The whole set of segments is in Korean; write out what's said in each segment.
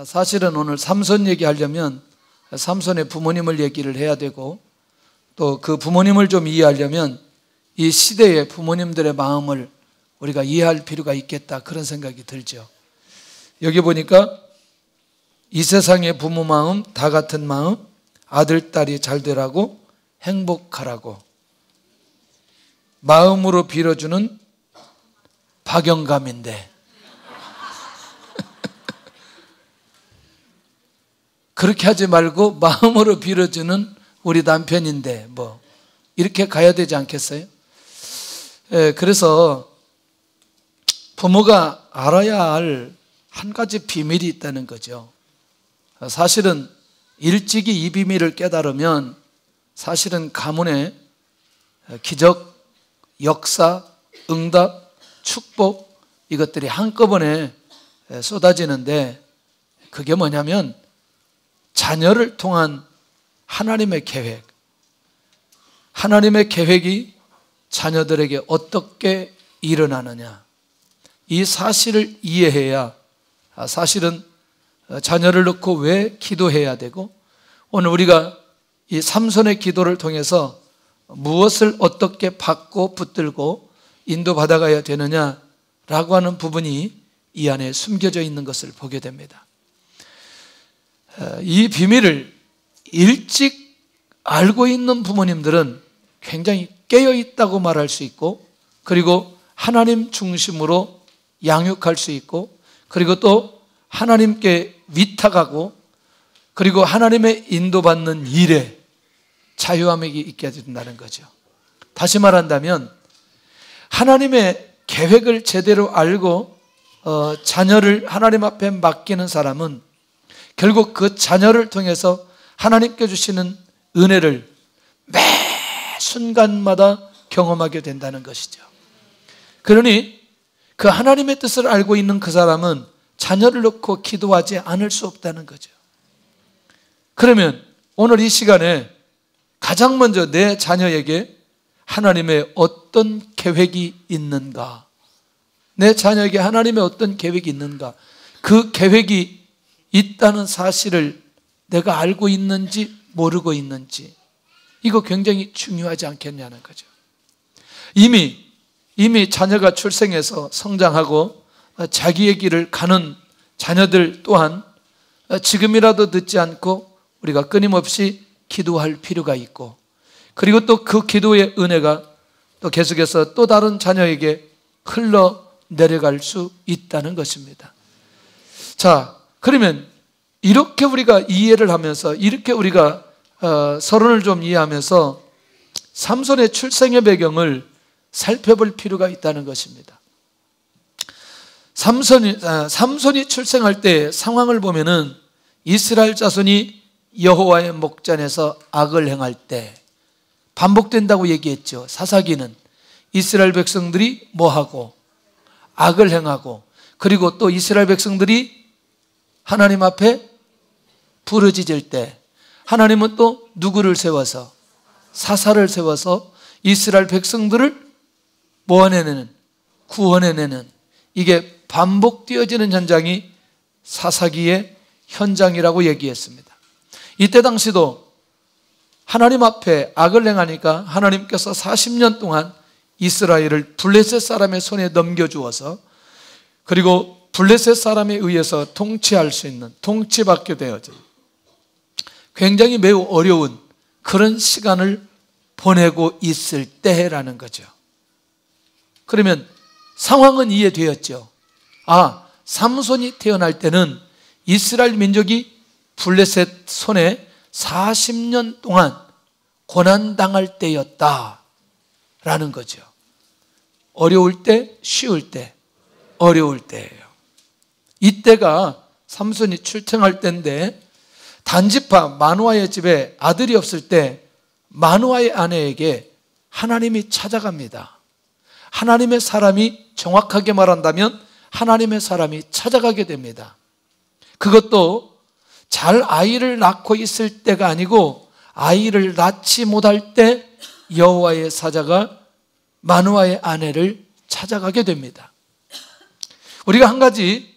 사실은 오늘 삼손 얘기하려면 삼손의 부모님을 얘기를 해야 되고, 또 그 부모님을 좀 이해하려면 이 시대의 부모님들의 마음을 우리가 이해할 필요가 있겠다, 그런 생각이 들죠. 여기 보니까 이 세상의 부모 마음 다 같은 마음, 아들 딸이 잘 되라고 행복하라고 마음으로 빌어주는 박영감인데 그렇게 하지 말고 마음으로 빌어주는 우리 남편인데 뭐 이렇게 가야 되지 않겠어요? 그래서 부모가 알아야 할 한 가지 비밀이 있다는 거죠. 사실은 일찍이 이 비밀을 깨달으면 사실은 가문의 기적, 역사, 응답, 축복, 이것들이 한꺼번에 쏟아지는데, 그게 뭐냐면 자녀를 통한 하나님의 계획, 하나님의 계획이 자녀들에게 어떻게 일어나느냐, 이 사실을 이해해야 사실은 자녀를 놓고 왜 기도해야 되고, 오늘 우리가 이 삼손의 기도를 통해서 무엇을 어떻게 받고 붙들고 인도받아가야 되느냐라고 하는 부분이 이 안에 숨겨져 있는 것을 보게 됩니다. 이 비밀을 일찍 알고 있는 부모님들은 굉장히 깨어있다고 말할 수 있고, 그리고 하나님 중심으로 양육할 수 있고, 그리고 또 하나님께 위탁하고, 그리고 하나님의 인도받는 일에 자유함이 있게 된다는 거죠. 다시 말한다면 하나님의 계획을 제대로 알고 자녀를 하나님 앞에 맡기는 사람은 결국 그 자녀를 통해서 하나님께 주시는 은혜를 매 순간마다 경험하게 된다는 것이죠. 그러니 그 하나님의 뜻을 알고 있는 그 사람은 자녀를 놓고 기도하지 않을 수 없다는 거죠. 그러면 오늘 이 시간에 가장 먼저 내 자녀에게 하나님의 어떤 계획이 있는가, 내 자녀에게 하나님의 어떤 계획이 있는가, 그 계획이 있다는 사실을 내가 알고 있는지 모르고 있는지, 이거 굉장히 중요하지 않겠냐는 거죠. 이미 자녀가 출생해서 성장하고 자기의 길을 가는 자녀들 또한 지금이라도 늦지 않고 우리가 끊임없이 기도할 필요가 있고, 그리고 또 그 기도의 은혜가 또 계속해서 또 다른 자녀에게 흘러 내려갈 수 있다는 것입니다. 자, 그러면 이렇게 우리가 이해를 하면서, 이렇게 우리가 서론을 좀 이해하면서 삼손의 출생의 배경을 살펴볼 필요가 있다는 것입니다. 삼손이 출생할 때 상황을 보면은 이스라엘 자손이 여호와의 목전에서 악을 행할 때 반복된다고 얘기했죠. 사사기는 이스라엘 백성들이 뭐하고 악을 행하고, 그리고 또 이스라엘 백성들이 하나님 앞에 부르짖을 때 하나님은 또 누구를 세워서, 사사를 세워서 이스라엘 백성들을 모아내는, 구원해내는, 이게 반복되어지는 현장이 사사기의 현장이라고 얘기했습니다. 이때 당시도 하나님 앞에 악을 행하니까 하나님께서 40년 동안 이스라엘을 블레셋 사람의 손에 넘겨주어서, 그리고 블레셋 사람에 의해서 통치할 수 있는, 통치받게 되어져 굉장히 매우 어려운 그런 시간을 보내고 있을 때라는 거죠. 그러면 상황은 이해되었죠. 삼손이 태어날 때는 이스라엘 민족이 블레셋 손에 40년 동안 고난당할 때였다라는 거죠. 어려울 때, 쉬울 때, 어려울 때예요. 이때가 삼손이 출생할 때인데, 단지파 마누아의 집에 아들이 없을 때 마누아의 아내에게 하나님이 찾아갑니다. 하나님의 사람이, 정확하게 말한다면 하나님의 사람이 찾아가게 됩니다. 그것도 잘 아이를 낳고 있을 때가 아니고 아이를 낳지 못할 때 여호와의 사자가 마누아의 아내를 찾아가게 됩니다. 우리가 한 가지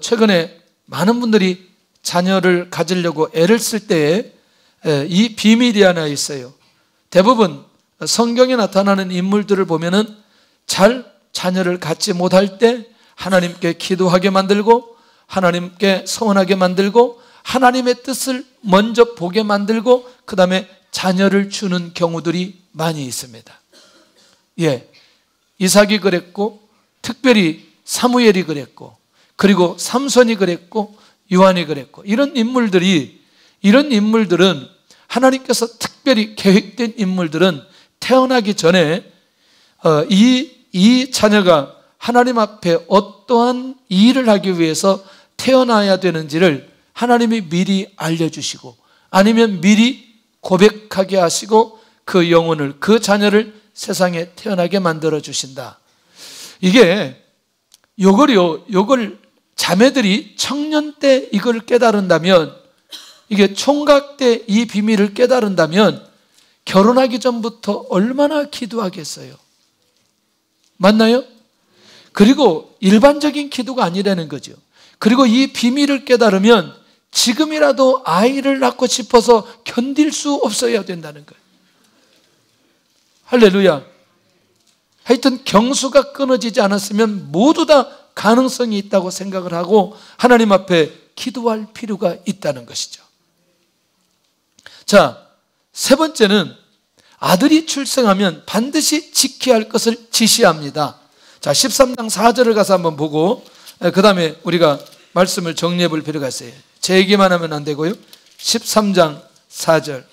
최근에 많은 분들이 자녀를 가지려고 애를 쓸 때에 이 비밀이 하나 있어요. 대부분 성경에 나타나는 인물들을 보면은 잘 자녀를 갖지 못할 때 하나님께 기도하게 만들고 하나님께 서원하게 만들고 하나님의 뜻을 먼저 보게 만들고 그 다음에 자녀를 주는 경우들이 많이 있습니다. 예, 이삭이 그랬고 특별히 사무엘이 그랬고 그리고 삼손이 그랬고 요한이 그랬고 이런 인물들은 하나님께서 특별히 계획된 인물들은 태어나기 전에 이 자녀가 하나님 앞에 어떠한 일을 하기 위해서 태어나야 되는지를 하나님이 미리 알려주시고 아니면 미리 고백하게 하시고 그 영혼을 그 자녀를 세상에 태어나게 만들어 주신다. 요걸 자매들이 청년 때 이걸 깨달은다면 이게 총각 때 이 비밀을 깨달은다면 결혼하기 전부터 얼마나 기도하겠어요? 맞나요? 그리고 일반적인 기도가 아니라는 거죠. 그리고 이 비밀을 깨달으면 지금이라도 아이를 낳고 싶어서 견딜 수 없어야 된다는 거예요. 할렐루야. 하여튼 경수가 끊어지지 않았으면 모두 다 가능성이 있다고 생각을 하고 하나님 앞에 기도할 필요가 있다는 것이죠. 자, 세 번째는 아들이 출생하면 반드시 지켜야 할 것을 지시합니다. 자, 13장 4절을 가서 한번 보고 그 다음에 우리가 말씀을 정리해 볼 필요가 있어요. 제 얘기만 하면 안 되고요. 13장 4절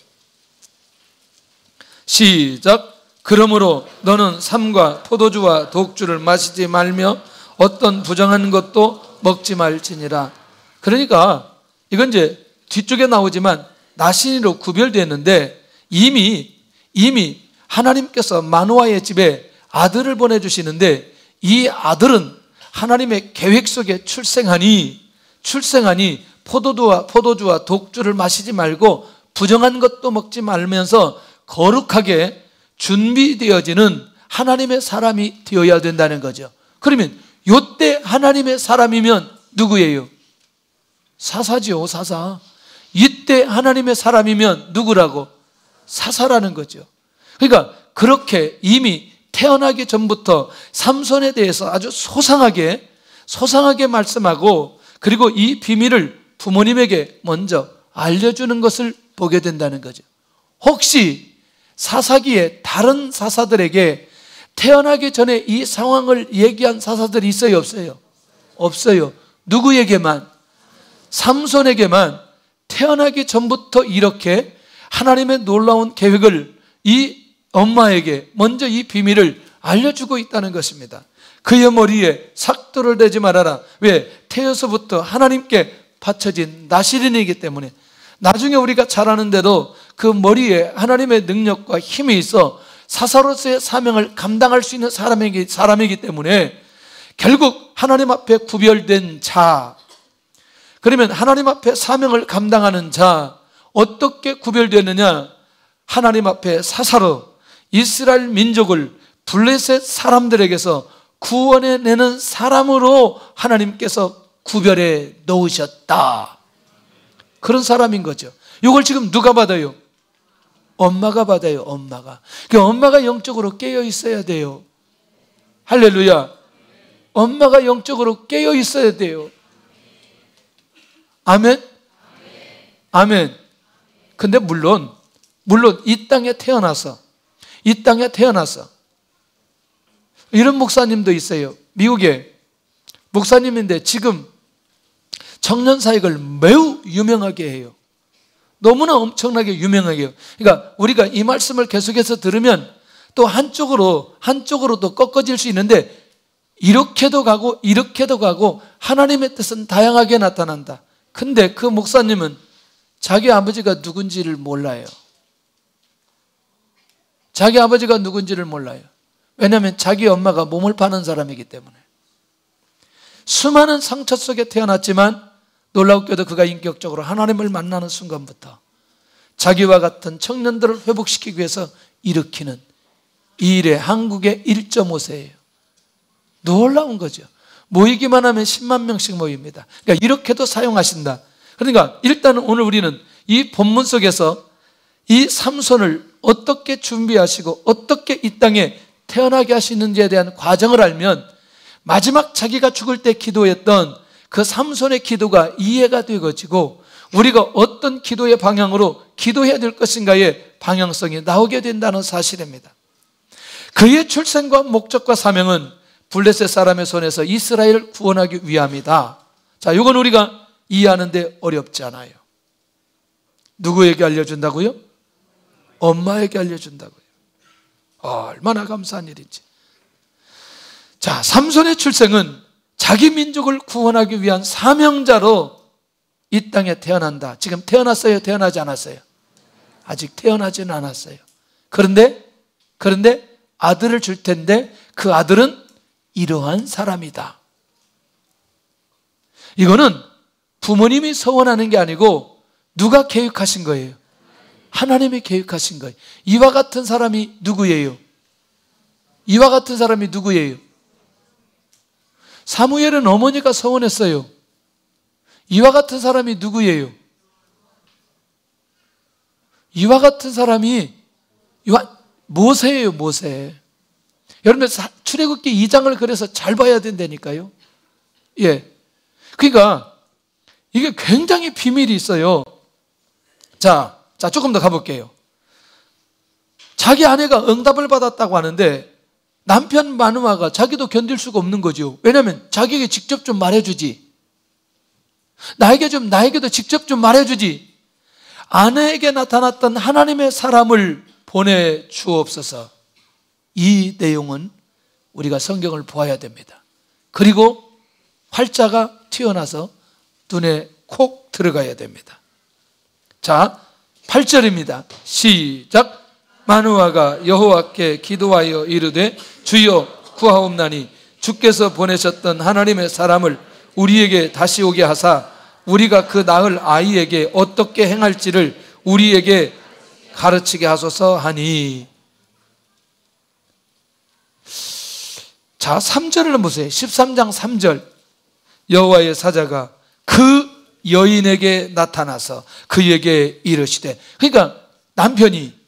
시작. 그러므로 너는 삼과 포도주와 독주를 마시지 말며 어떤 부정한 것도 먹지 말지니라. 그러니까 이건 이제 뒤쪽에 나오지만 나신이로 구별되었는데 이미 하나님께서 마노아의 집에 아들을 보내주시는데 이 아들은 하나님의 계획 속에 출생하니 포도주와 독주를 마시지 말고 부정한 것도 먹지 말면서 거룩하게 준비되어지는 하나님의 사람이 되어야 된다는 거죠. 그러면 이때 하나님의 사람이면 누구예요? 사사죠, 사사. 이때 하나님의 사람이면 누구라고? 사사라는 거죠. 그러니까 그렇게 이미 태어나기 전부터 삼손에 대해서 아주 소상하게 말씀하고 그리고 이 비밀을 부모님에게 먼저 알려주는 것을 보게 된다는 거죠. 혹시 사사기에 다른 사사들에게 태어나기 전에 이 상황을 얘기한 사사들이 있어요, 없어요? 없어요. 누구에게만? 삼손에게만 태어나기 전부터 이렇게 하나님의 놀라운 계획을 이 엄마에게 먼저 이 비밀을 알려주고 있다는 것입니다. 그의 머리에 삭도를 대지 말아라. 왜? 태어서부터 하나님께 바쳐진 나시린이기 때문에 나중에 우리가 자라는데도 그 머리에 하나님의 능력과 힘이 있어 사사로서의 사명을 감당할 수 있는 사람이기 때문에 결국 하나님 앞에 구별된 자, 그러면 하나님 앞에 사명을 감당하는 자 어떻게 구별되느냐? 하나님 앞에 사사로 이스라엘 민족을 블레셋 사람들에게서 구원해내는 사람으로 하나님께서 구별해 놓으셨다. 그런 사람인 거죠. 이걸 지금 누가 받아요? 엄마가 받아요. 엄마가. 그러니까 엄마가 영적으로 깨어 있어야 돼요. 할렐루야. 엄마가 영적으로 깨어 있어야 돼요. 아멘? 아멘. 근데 물론 이 땅에 태어나서 이런 목사님도 있어요. 미국에 목사님인데 지금 청년 사역을 매우 유명하게 해요. 너무나 엄청나게 유명하게 해요. 그러니까 우리가 이 말씀을 계속해서 들으면 또 한쪽으로 또 꺾어질 수 있는데 이렇게도 가고 하나님의 뜻은 다양하게 나타난다. 근데 그 목사님은 자기 아버지가 누군지를 몰라요. 자기 아버지가 누군지를 몰라요. 왜냐하면 자기 엄마가 몸을 파는 사람이기 때문에. 수많은 상처 속에 태어났지만 놀랍게도 그가 인격적으로 하나님을 만나는 순간부터 자기와 같은 청년들을 회복시키기 위해서 일으키는 이 일의 한국의 1.5세예요. 놀라운 거죠. 모이기만 하면 10만 명씩 모입니다. 그러니까 이렇게도 사용하신다. 그러니까 일단은 오늘 우리는 이 본문 속에서 이 삼손을 어떻게 준비하시고 어떻게 이 땅에 태어나게 하시는지에 대한 과정을 알면 마지막 자기가 죽을 때 기도했던 그 삼손의 기도가 이해가 되어지고 우리가 어떤 기도의 방향으로 기도해야 될 것인가의 방향성이 나오게 된다는 사실입니다. 그의 출생과 목적과 사명은 블레셋 사람의 손에서 이스라엘을 구원하기 위함이다. 자, 이건 우리가 이해하는데 어렵지 않아요. 누구에게 알려준다고요? 엄마에게 알려준다고요. 얼마나 감사한 일인지. 자, 삼손의 출생은 자기 민족을 구원하기 위한 사명자로 이 땅에 태어난다. 지금 태어났어요? 태어나지 않았어요? 아직 태어나지는 않았어요. 그런데 아들을 줄 텐데 그 아들은 이러한 사람이다. 이거는 부모님이 서원하는 게 아니고 누가 계획하신 거예요? 하나님이 계획하신 거예요. 이와 같은 사람이 누구예요? 이와 같은 사람이 누구예요? 사무엘은 어머니가 서원했어요. 이와 같은 사람이 누구예요? 이와 같은 사람이 모세예요, 모세. 여러분, 출애굽기 2장을 그래서 잘 봐야 된다니까요. 예. 그러니까 이게 굉장히 비밀이 있어요. 자, 조금 더 가볼게요. 자기 아내가 응답을 받았다고 하는데 남편 마누아가 자기도 견딜 수가 없는 거죠. 왜냐하면 자기에게 직접 좀 말해주지. 나에게도 직접 좀 말해주지. 아내에게 나타났던 하나님의 사람을 보내주옵소서. 이 내용은 우리가 성경을 보아야 됩니다. 그리고 활자가 튀어나와서 눈에 콕 들어가야 됩니다. 자, 8절입니다. 시작. 마누아가 여호와께 기도하여 이르되 주여 구하옵나니 주께서 보내셨던 하나님의 사람을 우리에게 다시 오게 하사 우리가 그 낳을 아이에게 어떻게 행할지를 우리에게 가르치게 하소서 하니. 자, 3절을 보세요. 13장 3절. 여호와의 사자가 그 여인에게 나타나서 그에게 이르시되, 그러니까 남편이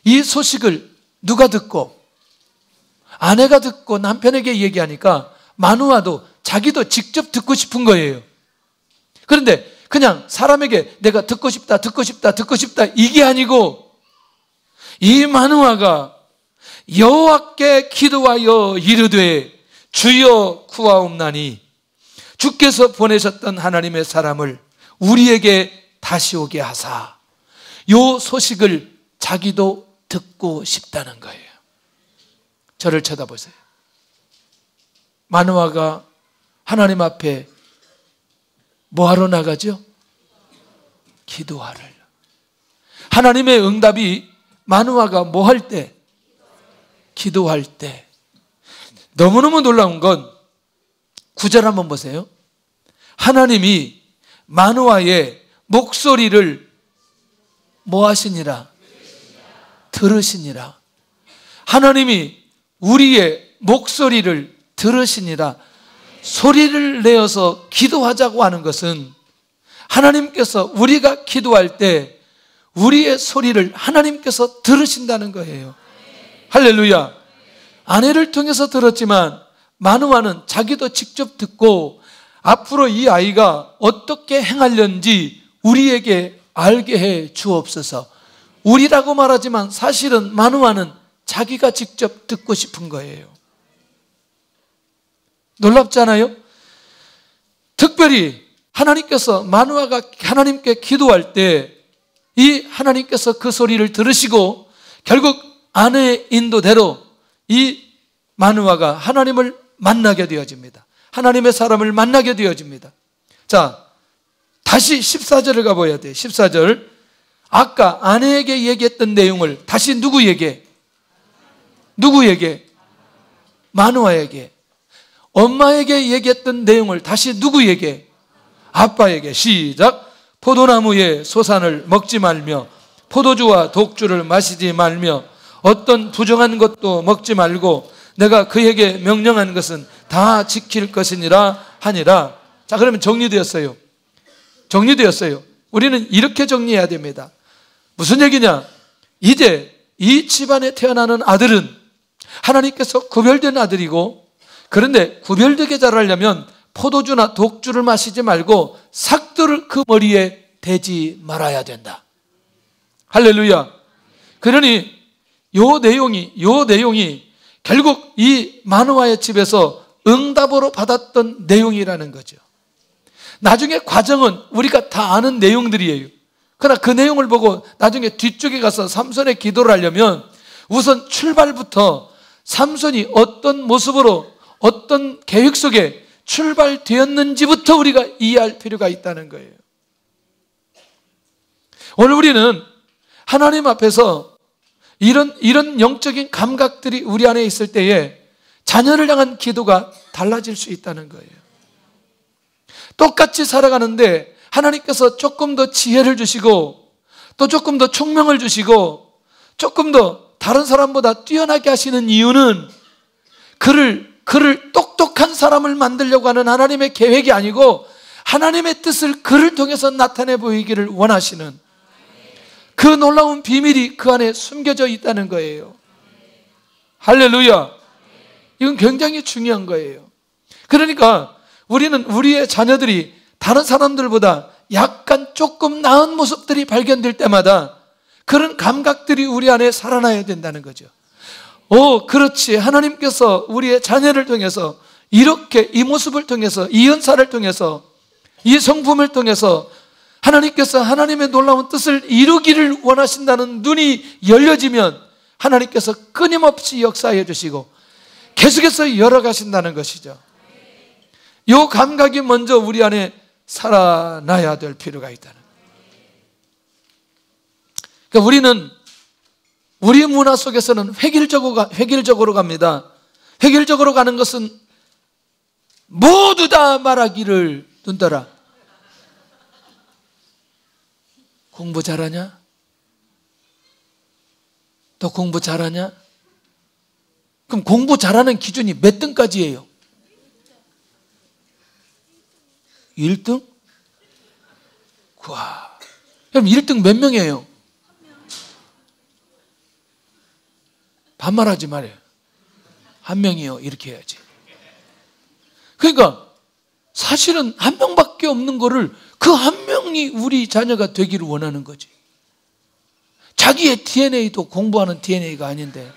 이 소식을 누가 듣고 아내가 듣고 남편에게 얘기하니까 마누아도 자기도 직접 듣고 싶은 거예요. 그런데 그냥 사람에게 내가 듣고 싶다 이게 아니고 이 마누아가 여호와께 기도하여 이르되 주여 구하옵나니 주께서 보내셨던 하나님의 사람을 우리에게 다시 오게 하사. 요 소식을 자기도 듣고 싶다는 거예요. 저를 쳐다보세요. 마누아가 하나님 앞에 뭐하러 나가죠? 기도하러. 하나님의 응답이 마누아가 뭐 할 때? 기도할 때. 너무너무 놀라운 건 9절 한번 보세요. 하나님이 마누아의 목소리를 뭐 하시니라? 들으시니라. 하나님이 우리의 목소리를 들으시니라. 소리를 내어서 기도하자고 하는 것은 하나님께서 우리가 기도할 때 우리의 소리를 하나님께서 들으신다는 거예요. 할렐루야. 아내를 통해서 들었지만 마누아는 자기도 직접 듣고 앞으로 이 아이가 어떻게 행하려는지 우리에게 알게 해 주옵소서. 우리라고 말하지만 사실은 마누아는 자기가 직접 듣고 싶은 거예요. 놀랍잖아요? 특별히 하나님께서 마누아가 하나님께 기도할 때 이 하나님께서 그 소리를 들으시고 결국 아내의 인도대로 이 마누아가 하나님을 만나게 되어집니다. 하나님의 사람을 만나게 되어집니다. 자, 다시 14절을 가봐야 돼요. 14절. 아까 아내에게 얘기했던 내용을 다시 누구에게? 마누아에게. 엄마에게 얘기했던 내용을 다시 누구에게? 아빠에게. 시작. 포도나무의 소산을 먹지 말며 포도주와 독주를 마시지 말며 어떤 부정한 것도 먹지 말고 내가 그에게 명령한 것은 다 지킬 것이니라 하니라. 자, 그러면 정리되었어요. 정리되었어요. 우리는 이렇게 정리해야 됩니다. 무슨 얘기냐? 이제 이 집안에 태어나는 아들은 하나님께서 구별된 아들이고, 그런데 구별되게 자라려면 포도주나 독주를 마시지 말고 삭도를 그 머리에 대지 말아야 된다. 할렐루야. 그러니 요 내용이 결국 이 마노아의 집에서 응답으로 받았던 내용이라는 거죠. 나중에 과정은 우리가 다 아는 내용들이에요. 그러나 그 내용을 보고 나중에 뒤쪽에 가서 삼손의 기도를 하려면 우선 출발부터 삼손이 어떤 모습으로 어떤 계획 속에 출발되었는지부터 우리가 이해할 필요가 있다는 거예요. 오늘 우리는 하나님 앞에서 이런 영적인 감각들이 우리 안에 있을 때에 자녀를 향한 기도가 달라질 수 있다는 거예요. 똑같이 살아가는데 하나님께서 조금 더 지혜를 주시고 또 조금 더 총명을 주시고 조금 더 다른 사람보다 뛰어나게 하시는 이유는 그를 똑똑한 사람을 만들려고 하는 하나님의 계획이 아니고 하나님의 뜻을 그를 통해서 나타내 보이기를 원하시는 그 놀라운 비밀이 그 안에 숨겨져 있다는 거예요. 할렐루야. 이건 굉장히 중요한 거예요. 그러니까 우리는 우리의 자녀들이 다른 사람들보다 약간 조금 나은 모습들이 발견될 때마다 그런 감각들이 우리 안에 살아나야 된다는 거죠. 그렇지. 하나님께서 우리의 자녀를 통해서 이렇게 이 모습을 통해서 이 은사를 통해서 이 성품을 통해서 하나님께서 하나님의 놀라운 뜻을 이루기를 원하신다는 눈이 열려지면 하나님께서 끊임없이 역사해 주시고 계속해서 열어가신다는 것이죠. 이 감각이 먼저 우리 안에 살아나야 될 필요가 있다는 거예요. 그러니까 우리는 우리 문화 속에서는 획일적으로 갑니다. 획일적으로 가는 것은 모두 다 말하기를 눈떠라. 공부 잘하냐? 또 공부 잘하냐? 그럼 공부 잘하는 기준이 몇 등까지예요? 1등? 와, 그럼 1등 몇 명이에요? 반말하지 말아요. 한 명이요. 이렇게 해야지. 그러니까 사실은 한 명밖에 없는 거를 그 한 명이 우리 자녀가 되기를 원하는 거지. 자기의 DNA도 공부하는 DNA가 아닌데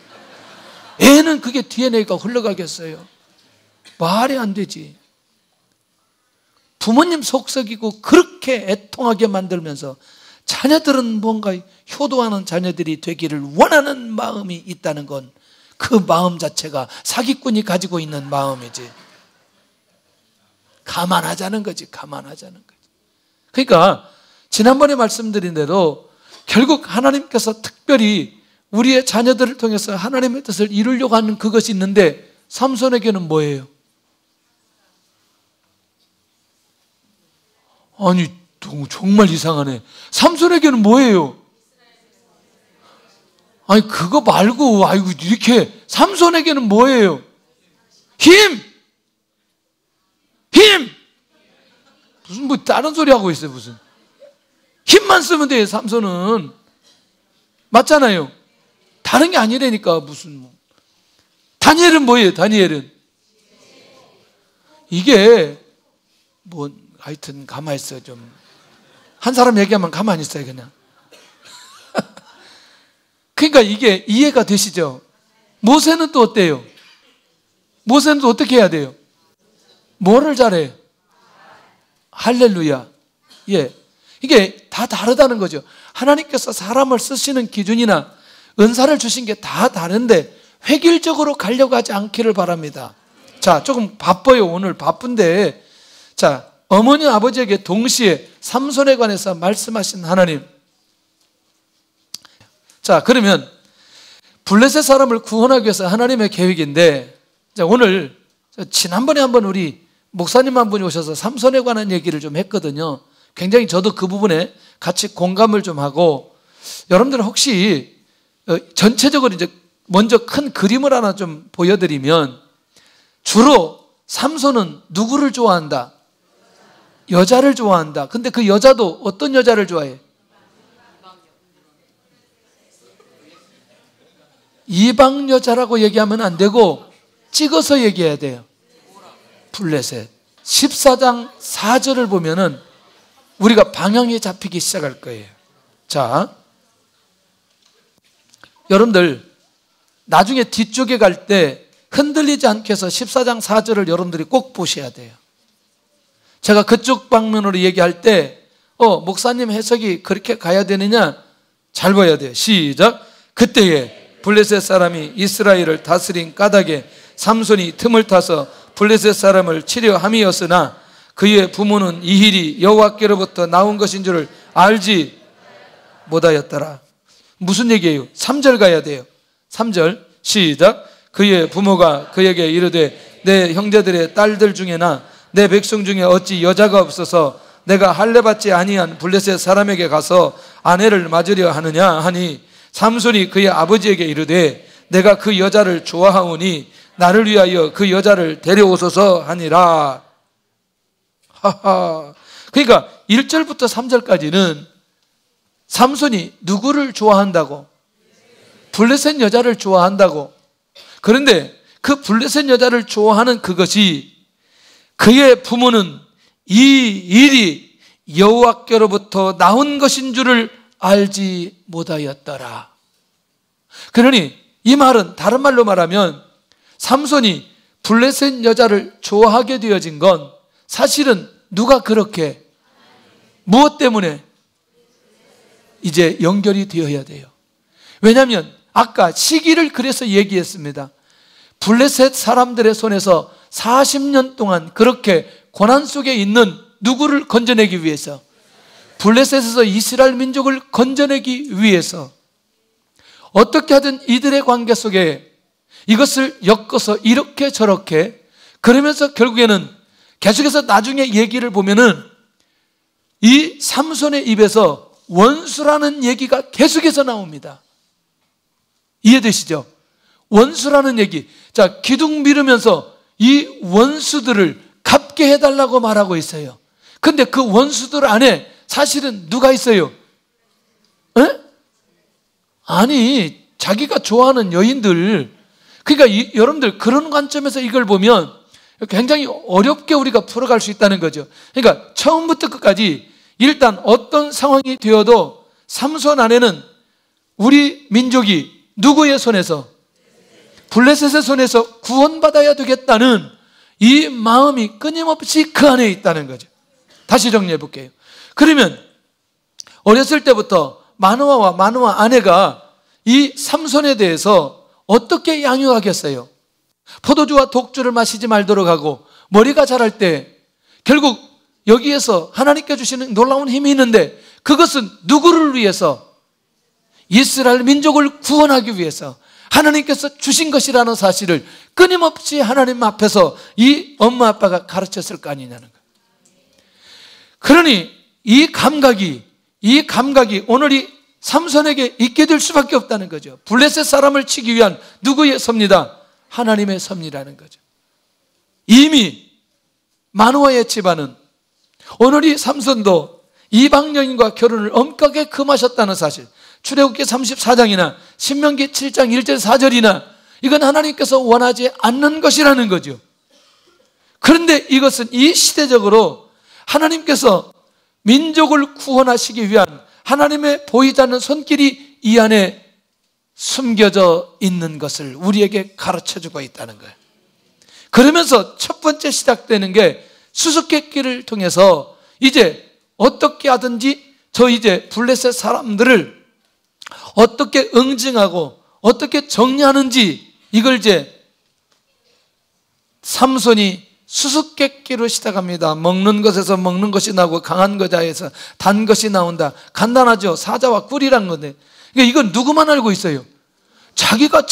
애는 그게 DNA가 흘러가겠어요? 말이 안 되지. 부모님 속썩이고 그렇게 애통하게 만들면서 자녀들은 뭔가 효도하는 자녀들이 되기를 원하는 마음이 있다는 건 그 마음 자체가 사기꾼이 가지고 있는 마음이지. 감안하자는 거지. 감안하자는 거지. 그러니까 지난번에 말씀드린 대로 결국 하나님께서 특별히 우리의 자녀들을 통해서 하나님의 뜻을 이루려고 하는 그것이 있는데 삼손에게는 뭐예요? 아니 정말 이상하네. 삼손에게는 뭐예요? 아니 그거 말고 아이고 이렇게 삼손에게는 뭐예요? 힘! 무슨 뭐 다른 소리 하고 있어요. 무슨 힘만 쓰면 돼요. 삼손은 맞잖아요. 다른 게 아니라니까. 무슨 뭐. 다니엘은 뭐예요? 다니엘은 이게 뭐 하여튼 가만히 있어요. 좀 한 사람 얘기하면 가만히 있어요. 그냥. 그러니까 이게 이해가 되시죠? 모세는 또 어때요? 모세는 또 어떻게 해야 돼요? 뭐를 잘해요? 할렐루야. 예. 이게 다 다르다는 거죠. 하나님께서 사람을 쓰시는 기준이나 은사를 주신 게 다 다른데 획일적으로 가려고 하지 않기를 바랍니다. 자, 조금 바빠요. 오늘 바쁜데. 자, 어머니 아버지에게 동시에 삼손에 관해서 말씀하신 하나님. 자, 그러면 블레셋 사람을 구원하기 위해서 하나님의 계획인데, 자, 오늘 지난번에 한번 우리 목사님 한 분이 오셔서 삼손에 관한 얘기를 좀 했거든요. 굉장히 저도 그 부분에 같이 공감을 좀 하고, 여러분들 혹시 전체적으로 이제 먼저 큰 그림을 하나 좀 보여드리면, 주로 삼손은 누구를 좋아한다? 여자를 좋아한다. 근데 그 여자도 어떤 여자를 좋아해? 이방 여자라고 얘기하면 안 되고 찍어서 얘기해야 돼요. 블레셋. 14장 4절을 보면은 우리가 방향이 잡히기 시작할 거예요. 자, 여러분들 나중에 뒤쪽에 갈 때 흔들리지 않게 해서 14장 4절을 여러분들이 꼭 보셔야 돼요. 제가 그쪽 방면으로 얘기할 때 목사님 해석이 그렇게 가야 되느냐? 잘 봐야 돼요. 시작. 그때에 블레셋 사람이 이스라엘을 다스린 까닭에 삼손이 틈을 타서 블레셋 사람을 치려 함이었으나 그의 부모는 이 일이 여호와께로부터 나온 것인 줄을 알지 못하였더라. 무슨 얘기예요? 3절 가야 돼요. 3절 시작. 그의 부모가 그에게 이르되 내 형제들의 딸들 중에나 내 백성 중에 어찌 여자가 없어서 내가 할례받지 아니한 블레셋 사람에게 가서 아내를 맞으려 하느냐 하니 삼손이 그의 아버지에게 이르되 내가 그 여자를 좋아하오니 나를 위하여 그 여자를 데려오소서 하니라. 하하. 그러니까 1절부터 3절까지는 삼손이 누구를 좋아한다고? 블레셋 여자를 좋아한다고. 그런데 그 블레셋 여자를 좋아하는 그것이 그의 부모는 이 일이 여호와께로부터 나온 것인 줄을 알지 못하였더라. 그러니 이 말은 다른 말로 말하면 삼손이 블레셋 여자를 좋아하게 되어진 건 사실은 누가 그렇게 무엇 때문에 이제 연결이 되어야 돼요. 왜냐하면 아까 시기를 그래서 얘기했습니다. 블레셋 사람들의 손에서 40년 동안 그렇게 고난 속에 있는 누구를 건져내기 위해서, 블레셋에서 이스라엘 민족을 건져내기 위해서 어떻게 하든 이들의 관계 속에 이것을 엮어서 이렇게 저렇게, 그러면서 결국에는 계속해서 나중에 얘기를 보면은 이 삼손의 입에서 원수라는 얘기가 계속해서 나옵니다. 이해되시죠? 원수라는 얘기. 자, 기둥 미루면서 이 원수들을 갚게 해달라고 말하고 있어요. 근데 그 원수들 안에 사실은 누가 있어요? 에? 아니, 자기가 좋아하는 여인들. 그러니까 여러분들 그런 관점에서 이걸 보면 굉장히 어렵게 우리가 풀어갈 수 있다는 거죠. 그러니까 처음부터 끝까지 일단 어떤 상황이 되어도 삼손 안에는 우리 민족이 누구의 손에서? 블레셋의 손에서 구원받아야 되겠다는 이 마음이 끊임없이 그 안에 있다는 거죠. 다시 정리해 볼게요. 그러면 어렸을 때부터 마노아와 아내가 이 삼손에 대해서 어떻게 양육하겠어요? 포도주와 독주를 마시지 말도록 하고, 머리가 자랄 때 결국 여기에서 하나님께 주시는 놀라운 힘이 있는데 그것은 누구를 위해서? 이스라엘 민족을 구원하기 위해서 하나님께서 주신 것이라는 사실을 끊임없이 하나님 앞에서 이 엄마 아빠가 가르쳤을 거 아니냐는 거예요. 그러니 이 감각이 오늘 이 삼손에게 있게 될 수밖에 없다는 거죠. 블레셋 사람을 치기 위한 누구의 섭니다? 하나님의 섭리라는 거죠. 이미 마노아의 집안은 오늘 이 삼손도 이방 여인과 결혼을 엄격하게 금하셨다는 사실, 출애굽기 34장이나 신명기 7장 1절 4절이나 이건 하나님께서 원하지 않는 것이라는 거죠. 그런데 이것은 이 시대적으로 하나님께서 민족을 구원하시기 위한 하나님의 보이지 않는 손길이 이 안에 숨겨져 있는 것을 우리에게 가르쳐주고 있다는 거예요. 그러면서 첫 번째 시작되는 게 수수께끼를 통해서 이제 어떻게 하든지 이제 블레셋 사람들을 어떻게 응징하고 어떻게 정리하는지, 이걸 이제 삼손이 수수께끼로 시작합니다. 먹는 것에서 먹는 것이 나오고 강한 거자에서 단 것이 나온다. 간단하죠. 사자와 꿀이란 건데, 그러니까 이건 누구만 알고 있어요? 자기가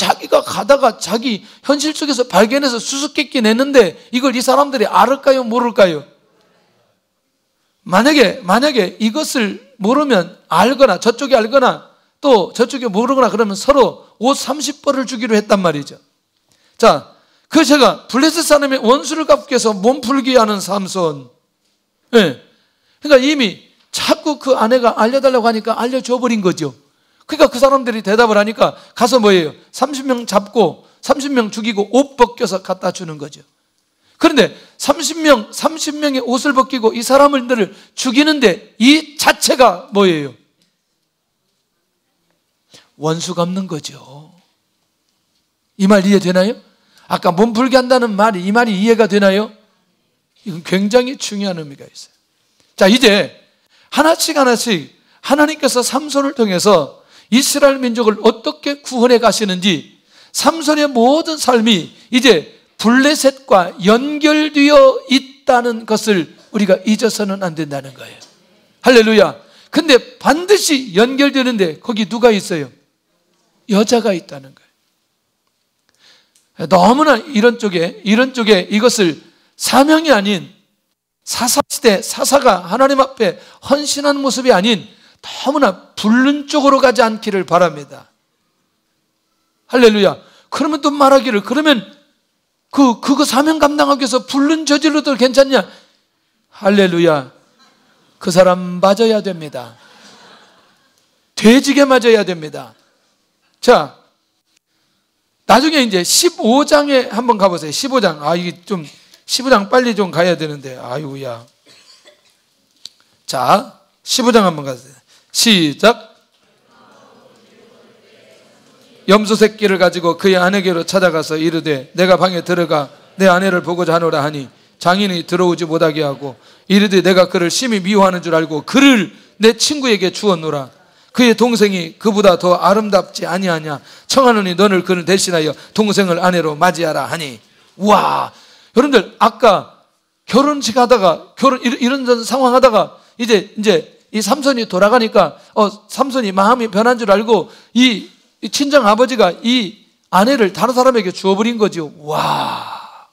가다가 자기 현실 속에서 발견해서 수수께끼 냈는데 이걸 이 사람들이 알을까요? 모를까요? 만약에 이것을 모르면, 알거나 저쪽이 알거나 또 저쪽이 모르거나 그러면 서로 옷 30벌을 주기로 했단 말이죠. 자, 그 제가 블레셋 사람의 원수를 갚기 위해서 몸풀기 하는 삼손. 예. 그러니까 이미 자꾸 그 아내가 알려달라고 하니까 알려줘 버린 거죠. 그러니까 그 사람들이 대답을 하니까 가서 뭐예요? 30명 잡고 30명 죽이고 옷 벗겨서 갖다 주는 거죠. 그런데 30명의 옷을 벗기고 이 사람들을 죽이는데 이 자체가 뭐예요? 원수 갚는 거죠. 이 말 이해되나요? 아까 몸풀기 한다는 말이, 이 말이 이해가 되나요? 이건 굉장히 중요한 의미가 있어요. 자, 이제 하나씩 하나님께서 삼손을 통해서 이스라엘 민족을 어떻게 구원해 가시는지, 삼손의 모든 삶이 이제 블레셋과 연결되어 있다는 것을 우리가 잊어서는 안 된다는 거예요. 할렐루야. 근데 반드시 연결되는데 거기 누가 있어요? 여자가 있다는 거예요. 너무나 이런 쪽에 이것을 사명이 아닌 사사시대, 사사가 하나님 앞에 헌신한 모습이 아닌 너무나 불륜 쪽으로 가지 않기를 바랍니다. 할렐루야. 그러면 또 말하기를, 그러면 그거 사명 감당하기 위해서 불륜 저질러도 괜찮냐? 할렐루야. 그 사람 맞아야 됩니다. 돼지게 맞아야 됩니다. 자, 나중에 이제 15장에 한번 가보세요. 15장. 이게 좀 15장 빨리 좀 가야 되는데. 아이고야. 자, 15장 한번 가세요. 시작. 염소 새끼를 가지고 그의 아내에게로 찾아가서 이르되 내가 방에 들어가 내 아내를 보고자 하노라 하니 장인이 들어오지 못하게 하고 이르되 내가 그를 심히 미워하는 줄 알고 그를 내 친구에게 주었노라. 그의 동생이 그보다 더 아름답지 아니하냐. 청하노니 너를 그를 대신하여 동생을 아내로 맞이하라 하니. 우와, 여러분들 아까 결혼식 하다가 이런 상황 하다가 이제 이 삼손이 돌아가니까 삼손이 마음이 변한 줄 알고 이 친정 아버지가 이 아내를 다른 사람에게 주어버린 거죠. 와,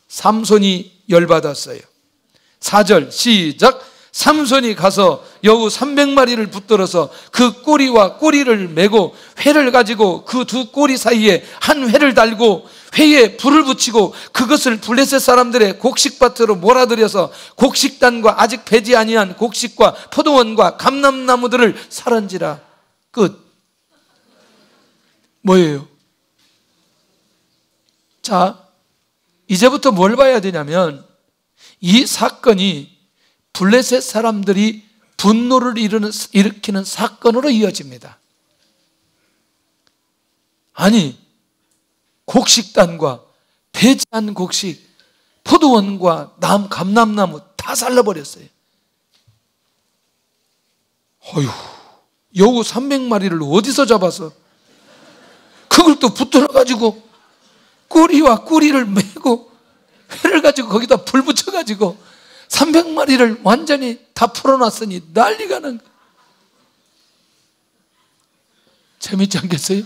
삼손이 열받았어요. 4절 시작. 삼손이 가서 여우 300마리를 붙들어서 그 꼬리와 꼬리를 메고 회를 가지고 그 두 꼬리 사이에 한 회를 달고 회에 불을 붙이고 그것을 블레셋 사람들의 곡식밭으로 몰아들여서 곡식단과 아직 배지 아니한 곡식과 포도원과 감람나무들을 살은지라. 끝. 뭐예요? 자, 이제부터 뭘 봐야 되냐면 이 사건이 블레셋 사람들이 분노를 일으키는 사건으로 이어집니다. 아니, 곡식단과 배지한 곡식, 포도원과 감람나무 다 살라버렸어요. 어휴, 여우 300마리를 어디서 잡아서 그걸 또 붙들어가지고 꼬리와 꼬리를 메고 회를 가지고 거기다 불 붙여가지고 300마리를 완전히 다 풀어놨으니 난리가 난 거예요. 재밌지 않겠어요?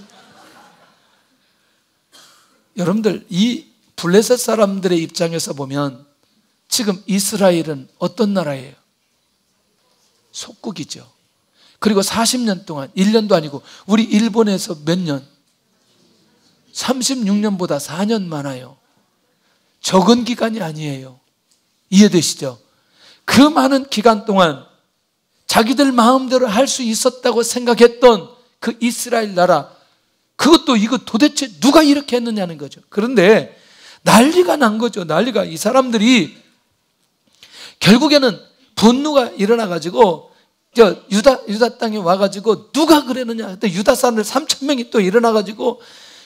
여러분들, 이 블레셋 사람들의 입장에서 보면 지금 이스라엘은 어떤 나라예요? 속국이죠. 그리고 40년 동안, 1년도 아니고 우리 일본에서 몇 년? 36년보다 4년 많아요. 적은 기간이 아니에요. 이해되시죠? 그 많은 기간 동안 자기들 마음대로 할 수 있었다고 생각했던 그 이스라엘 나라, 그것도 이거 도대체 누가 이렇게 했느냐는 거죠. 그런데 난리가 난 거죠. 난리가. 이 사람들이 결국에는 분노가 일어나가지고 유다 땅에 와가지고 누가 그랬느냐. 그때 유다 사람들 3,000명이 또 일어나가지고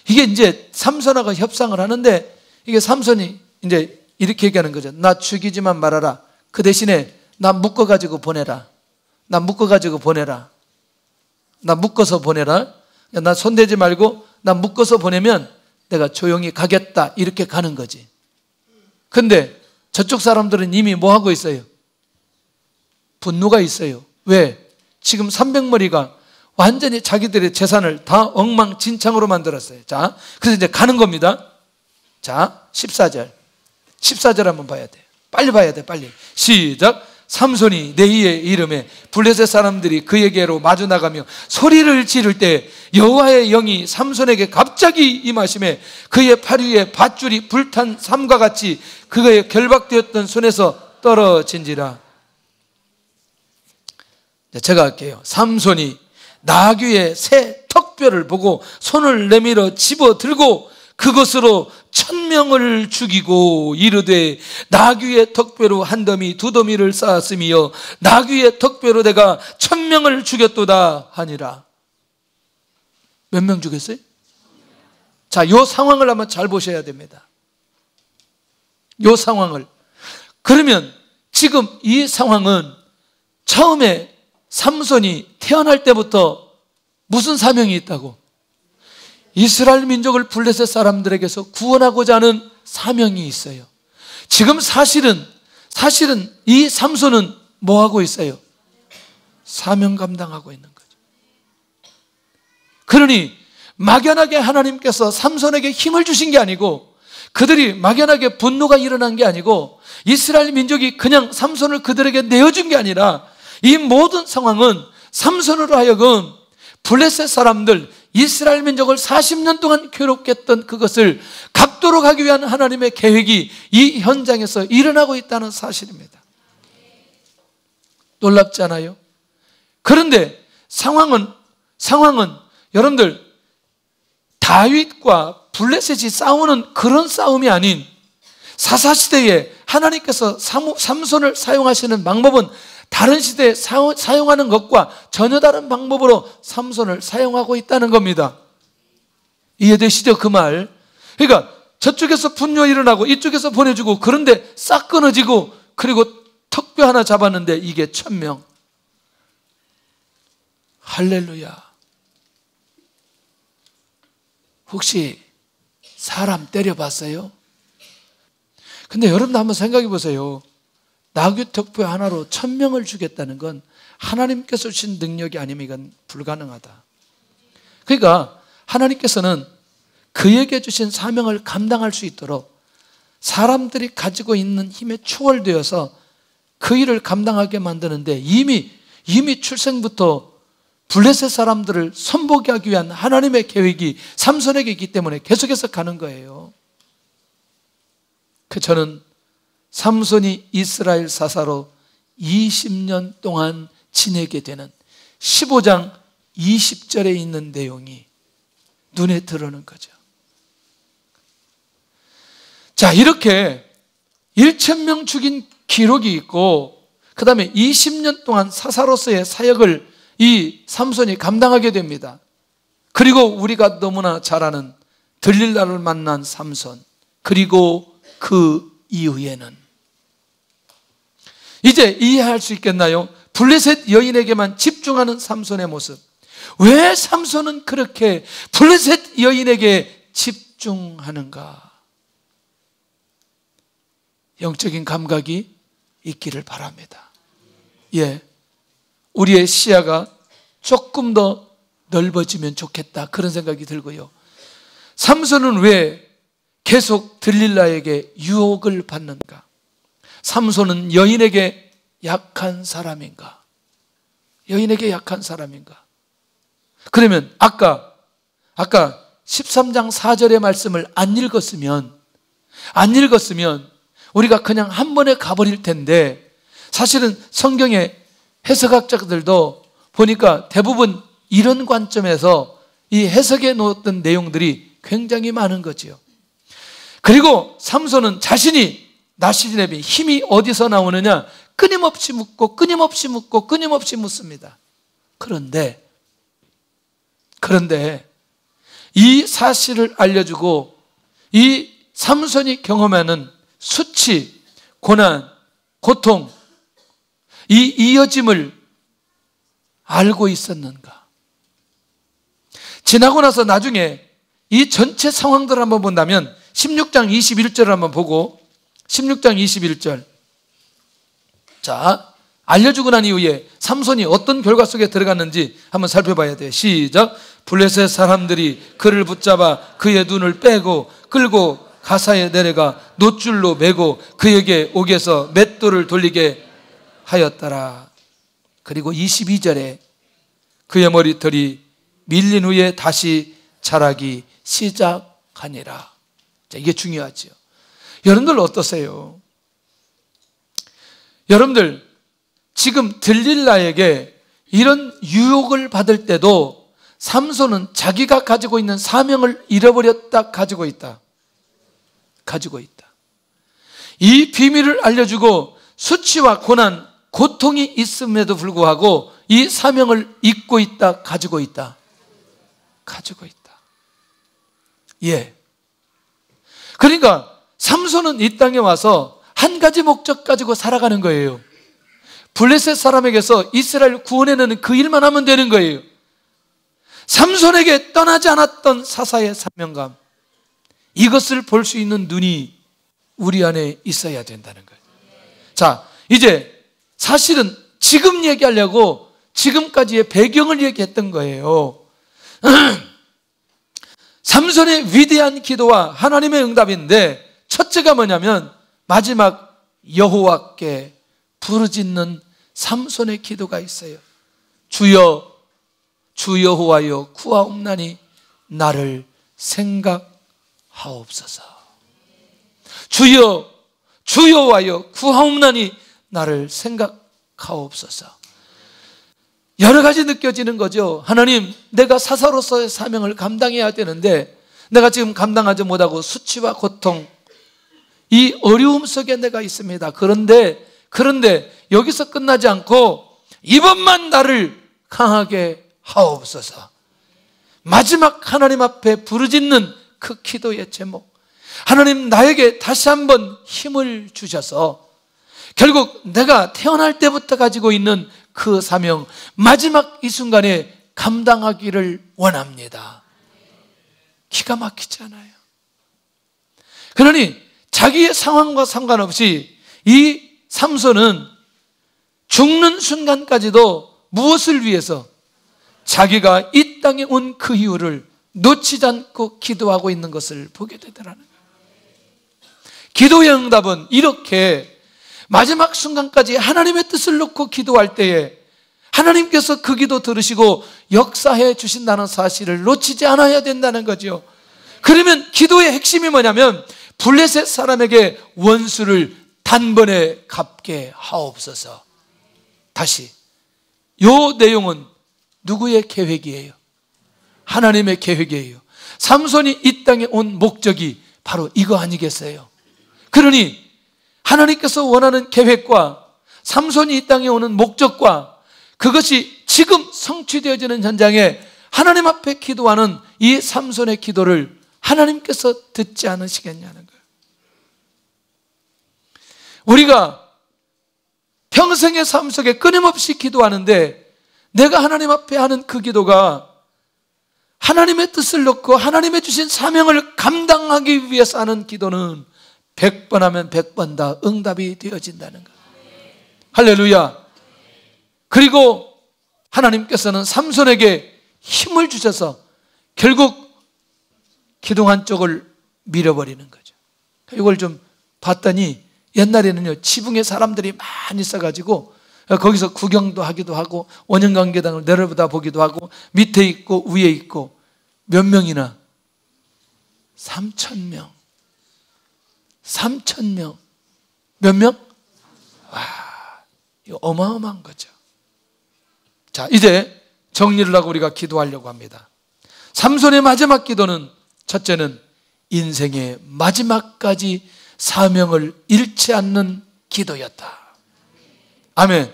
이게 이제 삼손하고 협상을 하는데 이게 삼손이 이제 이렇게 얘기하는 거죠. 나 죽이지만 말아라. 그 대신에 나 묶어가지고 보내라. 나 묶어가지고 보내라. 나 묶어서 보내라. 나 손대지 말고 나 묶어서 보내면 내가 조용히 가겠다. 이렇게 가는 거지. 근데 저쪽 사람들은 이미 뭐 하고 있어요? 분노가 있어요. 왜? 지금 300머리가 완전히 자기들의 재산을 다 엉망진창으로 만들었어요. 자, 그래서 이제 가는 겁니다. 자, 14절 한번 봐야 돼요. 빨리 봐야 돼, 빨리. 시작. 삼손이 네이에 이름에 블레셋 사람들이 그에게로 마주 나가며 소리를 지를 때 여호와의 영이 삼손에게 갑자기 임하심에 그의 팔 위에 밧줄이 불탄 삼과 같이 그의 결박되었던 손에서 떨어진지라. 제가 할게요. 삼손이 나귀의 새 턱뼈를 보고 손을 내밀어 집어들고 그것으로 1000명을 죽이고 이르되 나귀의 턱뼈로 한 더미 두 더미를 쌓았으며 나귀의 턱뼈로 내가 1000명을 죽였도다 하니라. 몇 명 죽였어요? 자, 요 상황을 한번 잘 보셔야 됩니다. 요 상황을. 그러면 지금 이 상황은 처음에 삼손이 태어날 때부터 무슨 사명이 있다고? 이스라엘 민족을 블레셋 사람들에게서 구원하고자 하는 사명이 있어요. 지금 사실은 이 삼손은 뭐 하고 있어요? 사명 감당하고 있는 거죠. 그러니 막연하게 하나님께서 삼손에게 힘을 주신 게 아니고, 그들이 막연하게 분노가 일어난 게 아니고, 이스라엘 민족이 그냥 삼손을 그들에게 내어준 게 아니라, 이 모든 상황은 삼손으로 하여금 블레셋 사람들, 이스라엘 민족을 40년 동안 괴롭게 했던 그것을 갚도록 하기 위한 하나님의 계획이 이 현장에서 일어나고 있다는 사실입니다. 놀랍지 않아요? 그런데 상황은 여러분들, 다윗과 블레셋이 싸우는 그런 싸움이 아닌, 사사시대에 하나님께서 삼손을 사용하시는 방법은 다른 시대에 사용하는 것과 전혀 다른 방법으로 삼손을 사용하고 있다는 겁니다. 이해되시죠? 그 말. 그러니까 저쪽에서 분노 일어나고 이쪽에서 보내주고, 그런데 싹 끊어지고, 그리고 턱뼈 하나 잡았는데 이게 1000명. 할렐루야. 혹시 사람 때려봤어요? 근데 여러분도 한번 생각해 보세요. 나귀 턱뼈 하나로 1000명을 죽였다는 건 하나님께서 주신 능력이 아니면 이건 불가능하다. 그러니까 하나님께서는 그에게 주신 사명을 감당할 수 있도록 사람들이 가지고 있는 힘에 추월되어서 그 일을 감당하게 만드는데, 이미 출생부터 블레셋 사람들을 선보게 하기 위한 하나님의 계획이 삼손에게 있기 때문에 계속해서 가는 거예요. 저는 삼손이 이스라엘 사사로 20년 동안 지내게 되는 15장 20절에 있는 내용이 눈에 들어오는 거죠. 자, 이렇게 1000명 죽인 기록이 있고, 그 다음에 20년 동안 사사로서의 사역을 이 삼손이 감당하게 됩니다. 그리고 우리가 너무나 잘 아는 들릴라를 만난 삼손, 그리고 그 이후에는 이제 이해할 수 있겠나요? 블레셋 여인에게만 집중하는 삼손의 모습. 왜 삼손은 그렇게 블레셋 여인에게 집중하는가? 영적인 감각이 있기를 바랍니다. 예, 우리의 시야가 조금 더 넓어지면 좋겠다, 그런 생각이 들고요. 삼손은 왜 계속 들릴라에게 유혹을 받는가? 삼손은 여인에게 약한 사람인가? 여인에게 약한 사람인가? 그러면 아까 13장 4절의 말씀을 안 읽었으면 우리가 그냥 한 번에 가버릴 텐데, 사실은 성경의 해석학자들도 보니까 대부분 이런 관점에서 이 해석에 놓았던 내용들이 굉장히 많은 거지요. 그리고 삼손은 자신이 나시린앱이 힘이 어디서 나오느냐, 끊임없이 묻고 끊임없이 묻습니다. 그런데 이 사실을 알려주고 이 삼손이 경험하는 수치, 고난, 고통, 이 이어짐을 알고 있었는가? 지나고 나서 나중에 이 전체 상황들을 한번 본다면 16장 21절을 한번 보고, 16장 21절. 자, 알려주고 난 이후에 삼손이 어떤 결과 속에 들어갔는지 한번 살펴봐야 돼요. 시작. 블레셋 사람들이 그를 붙잡아 그의 눈을 빼고 끌고 가사에 내려가 놋줄로 매고 그에게 옥에서 맷돌을 돌리게. 하였더라. 그리고 22절에 그의 머리털이 밀린 후에 다시 자라기 시작하니라. 자, 이게 중요하죠. 여러분들 어떠세요? 여러분들 지금 들릴라에게 이런 유혹을 받을 때도 삼손은 자기가 가지고 있는 사명을 잃어버렸다, 가지고 있다. 이 비밀을 알려주고 수치와 고난, 고통이 있음에도 불구하고 이 사명을 잊고 있다, 가지고 있다. 예. 그러니까 삼손은 이 땅에 와서 한 가지 목적 가지고 살아가는 거예요. 블레셋 사람에게서 이스라엘을 구원해내는 그 일만 하면 되는 거예요. 삼손에게 떠나지 않았던 사사의 사명감, 이것을 볼 수 있는 눈이 우리 안에 있어야 된다는 거예요. 자, 이제 사실은 지금 얘기하려고 지금까지의 배경을 얘기했던 거예요. 삼손의 위대한 기도와 하나님의 응답인데, 첫째가 뭐냐면 마지막 여호와께 부르짖는 삼손의 기도가 있어요. 주여, 주 여호와여, 구하옵나니 나를 생각하옵소서. 주여, 주 여호와여, 구하옵나니 나를 생각하옵소서. 여러 가지 느껴지는 거죠. 하나님, 내가 사사로서의 사명을 감당해야 되는데 내가 지금 감당하지 못하고 수치와 고통, 이 어려움 속에 내가 있습니다. 그런데 여기서 끝나지 않고 이번만 나를 강하게 하옵소서. 마지막 하나님 앞에 부르짖는 그 기도의 제목, 하나님 나에게 다시 한번 힘을 주셔서 결국 내가 태어날 때부터 가지고 있는 그 사명, 마지막 이 순간에 감당하기를 원합니다. 기가 막히지 않아요? 그러니 자기의 상황과 상관없이 이 삼손은 죽는 순간까지도 무엇을 위해서? 자기가 이 땅에 온 그 이유를 놓치지 않고 기도하고 있는 것을 보게 되더라는 거예요. 기도의 응답은 이렇게 마지막 순간까지 하나님의 뜻을 놓고 기도할 때에 하나님께서 그 기도 들으시고 역사해 주신다는 사실을 놓치지 않아야 된다는 거죠. 그러면 기도의 핵심이 뭐냐면 블레셋 사람에게 원수를 단번에 갚게 하옵소서. 다시, 요 내용은 누구의 계획이에요? 하나님의 계획이에요. 삼손이 이 땅에 온 목적이 바로 이거 아니겠어요? 그러니 하나님께서 원하는 계획과 삼손이 이 땅에 오는 목적과 그것이 지금 성취되어지는 현장에 하나님 앞에 기도하는 이 삼손의 기도를 하나님께서 듣지 않으시겠냐는 거예요. 우리가 평생의 삶 속에 끊임없이 기도하는데 내가 하나님 앞에 하는 그 기도가 하나님의 뜻을 놓고 하나님의 주신 사명을 감당하기 위해서 하는 기도는 100번 하면 100번 다 응답이 되어진다는 거예요. 할렐루야. 그리고 하나님께서는 삼손에게 힘을 주셔서 결국 기둥 쪽을 밀어버리는 거죠. 이걸 좀 봤더니 옛날에는요, 지붕에 사람들이 많이 있어가지고 거기서 구경도 하기도 하고 원형관계당을 내려보다 보기도 하고 밑에 있고 위에 있고 몇 명이나? 3,000명. 3,000명. 몇 명? 와, 이거 어마어마한 거죠. 자, 이제 정리를 하고 우리가 기도하려고 합니다. 삼손의 마지막 기도는, 첫째는 인생의 마지막까지 사명을 잃지 않는 기도였다. 아멘.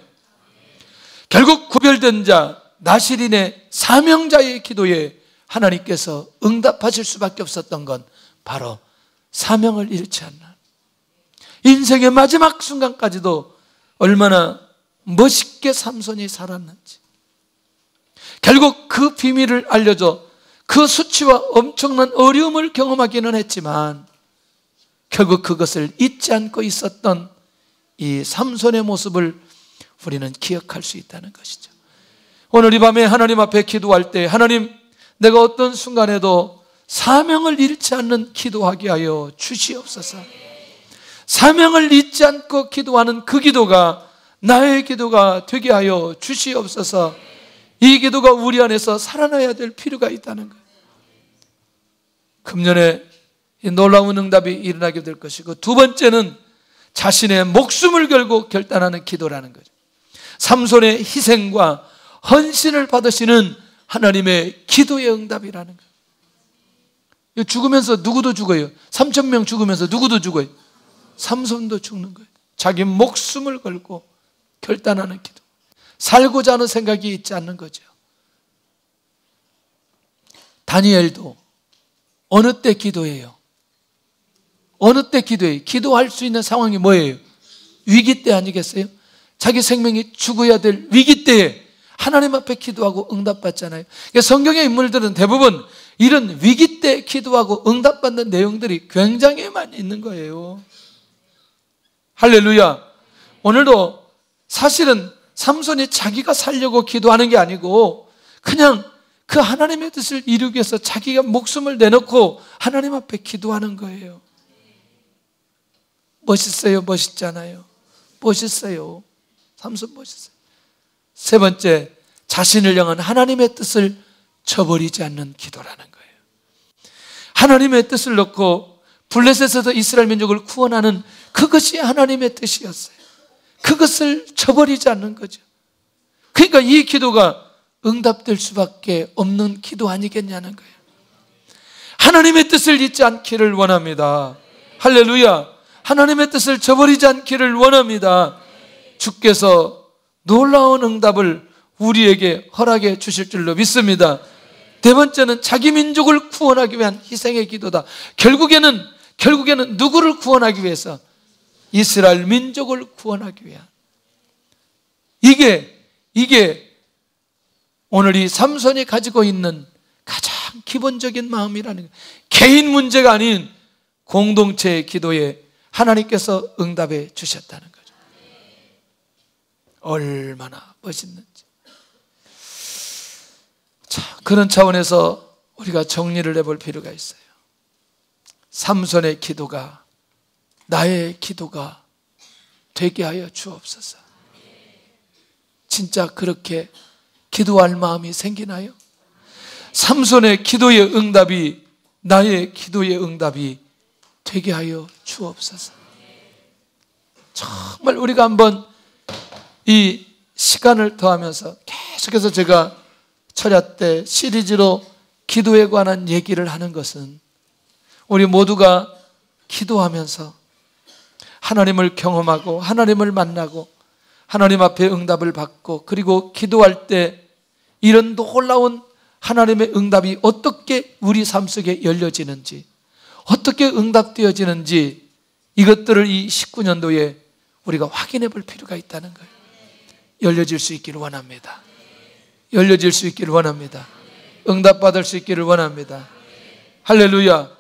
결국 구별된 자 나실인의 사명자의 기도에 하나님께서 응답하실 수밖에 없었던 건 바로 사명을 잃지 않는, 인생의 마지막 순간까지도 얼마나 멋있게 삼손이 살았는지, 결국 그 비밀을 알려줘 그 수치와 엄청난 어려움을 경험하기는 했지만 결국 그것을 잊지 않고 있었던 이 삼손의 모습을 우리는 기억할 수 있다는 것이죠. 오늘 이 밤에 하나님 앞에 기도할 때, 하나님, 내가 어떤 순간에도 사명을 잃지 않는 기도하게 하여 주시옵소서. 사명을 잊지 않고 기도하는 그 기도가 나의 기도가 되게 하여 주시옵소서. 이 기도가 우리 안에서 살아나야 될 필요가 있다는 거예요. 금년에 이 놀라운 응답이 일어나게 될 것이고, 두 번째는 자신의 목숨을 걸고 결단하는 기도라는 거죠. 삼손의 희생과 헌신을 받으시는 하나님의 기도의 응답이라는 거예요. 죽으면서 누구도 죽어요. 3,000명 죽으면서 누구도 죽어요. 삼손도 죽는 거예요. 자기 목숨을 걸고 결단하는 기도. 살고자 하는 생각이 있지 않는 거죠. 다니엘도 어느 때 기도해요? 어느 때 기도해요? 기도할 수 있는 상황이 뭐예요? 위기 때 아니겠어요? 자기 생명이 죽어야 될 위기 때에 하나님 앞에 기도하고 응답받잖아요. 그러니까 성경의 인물들은 대부분 이런 위기 때 기도하고 응답받는 내용들이 굉장히 많이 있는 거예요. 할렐루야. 오늘도 사실은 삼손이 자기가 살려고 기도하는 게 아니고 그냥 그 하나님의 뜻을 이루기 위해서 자기가 목숨을 내놓고 하나님 앞에 기도하는 거예요. 멋있어요? 멋있잖아요. 멋있어요. 삼손 멋있어요. 세 번째, 자신을 향한 하나님의 뜻을 저버리지 않는 기도라는 거예요. 하나님의 뜻을 놓고 블레셋에서 이스라엘 민족을 구원하는 그것이 하나님의 뜻이었어요. 그것을 저버리지 않는 거죠. 그러니까 이 기도가 응답될 수밖에 없는 기도 아니겠냐는 거예요. 하나님의 뜻을 잊지 않기를 원합니다. 할렐루야. 하나님의 뜻을 저버리지 않기를 원합니다. 주께서 놀라운 응답을 우리에게 허락해 주실 줄로 믿습니다. 네 번째는 자기 민족을 구원하기 위한 희생의 기도다. 결국에는 누구를 구원하기 위해서? 이스라엘 민족을 구원하기 위한. 이게 오늘 이 삼손이 가지고 있는 가장 기본적인 마음이라는 거예요. 개인 문제가 아닌 공동체의 기도에 하나님께서 응답해 주셨다는 거죠. 얼마나 멋있는지. 자, 그런 차원에서 우리가 정리를 해볼 필요가 있어요. 삼손의 기도가 나의 기도가 되게 하여 주옵소서. 진짜 그렇게 기도할 마음이 생기나요? 삼손의 기도의 응답이 나의 기도의 응답이 되게 하여 주옵소서. 정말 우리가 한번 이 시간을 더하면서 계속해서 제가 철야 때 시리즈로 기도에 관한 얘기를 하는 것은 우리 모두가 기도하면서 하나님을 경험하고 하나님을 만나고 하나님 앞에 응답을 받고, 그리고 기도할 때 이런 놀라운 하나님의 응답이 어떻게 우리 삶 속에 열려지는지, 어떻게 응답되어지는지, 이것들을 이 19년도에 우리가 확인해 볼 필요가 있다는 거예요. 열려질 수 있기를 원합니다. 열려질 수 있기를 원합니다. 응답받을 수 있기를 원합니다. 할렐루야.